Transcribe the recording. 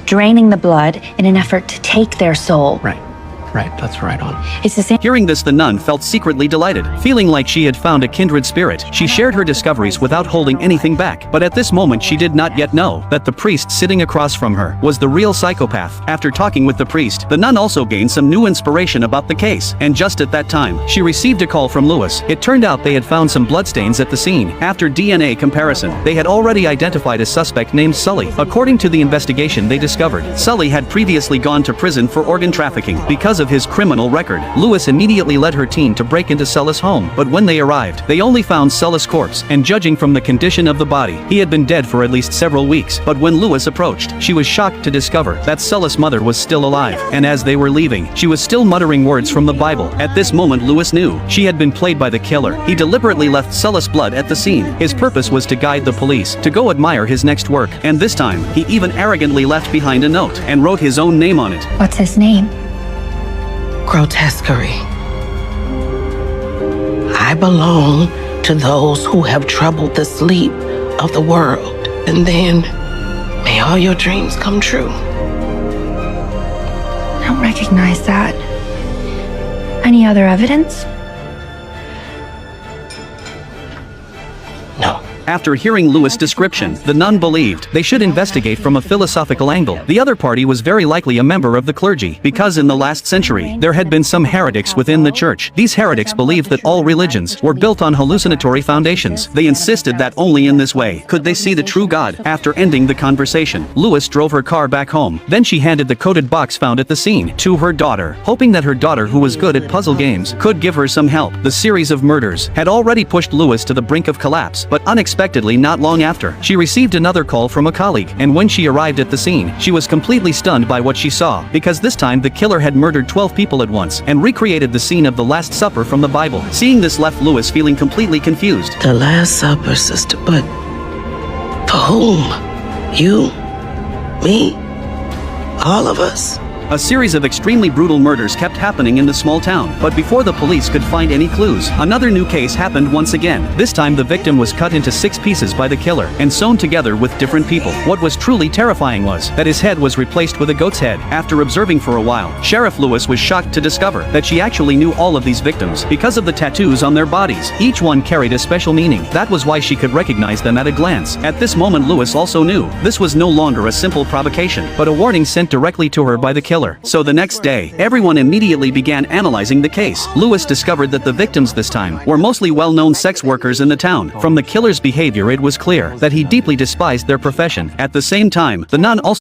draining the blood in an effort to take their soul. Right, that's right on. It's the same. Hearing this, the nun felt secretly delighted. Feeling like she had found a kindred spirit, she shared her discoveries without holding anything back. But at this moment she did not yet know that the priest sitting across from her was the real psychopath. After talking with the priest, the nun also gained some new inspiration about the case. And just at that time, she received a call from Lewis. It turned out they had found some bloodstains at the scene. After DNA comparison, they had already identified a suspect named Sully. According to the investigation, they discovered Sully had previously gone to prison for organ trafficking. Because of his criminal record, Lewis immediately led her team to break into Sulla's home. But when they arrived, they only found Sulla's corpse, and judging from the condition of the body, he had been dead for at least several weeks. But when Lewis approached, she was shocked to discover that Sulla's mother was still alive, and as they were leaving, she was still muttering words from the Bible. At this moment, Lewis knew she had been played by the killer. He deliberately left Sulla's blood at the scene. His purpose was to guide the police to go admire his next work, and this time, he even arrogantly left behind a note and wrote his own name on it. What's his name? Grotesquerie. I belong to those who have troubled the sleep of the world, and then may all your dreams come true. I don't recognize that. Any other evidence? No. After hearing Lewis' description, the nun believed they should investigate from a philosophical angle. The other party was very likely a member of the clergy, because in the last century, there had been some heretics within the church. These heretics believed that all religions were built on hallucinatory foundations. They insisted that only in this way could they see the true God. After ending the conversation, Lewis drove her car back home. Then she handed the coded box found at the scene to her daughter, hoping that her daughter, who was good at puzzle games, could give her some help. The series of murders had already pushed Lewis to the brink of collapse, but unexpectedly, not long after, she received another call from a colleague, and when she arrived at the scene, she was completely stunned by what she saw, because this time the killer had murdered 12 people at once, and recreated the scene of the Last Supper from the Bible. Seeing this left Lewis feeling completely confused. The Last Supper, sister, but for whom? You? Me? All of us? A series of extremely brutal murders kept happening in the small town, but before the police could find any clues, another new case happened once again. This time the victim was cut into 6 pieces by the killer, and sewn together with different people. What was truly terrifying was that his head was replaced with a goat's head. After observing for a while, Sheriff Lewis was shocked to discover that she actually knew all of these victims because of the tattoos on their bodies. Each one carried a special meaning. That was why she could recognize them at a glance. At this moment, Lewis also knew this was no longer a simple provocation, but a warning sent directly to her by the killer. So the next day, everyone immediately began analyzing the case. Lewis discovered that the victims this time were mostly well-known sex workers in the town. From the killer's behavior, it was clear that he deeply despised their profession. At the same time, the nun also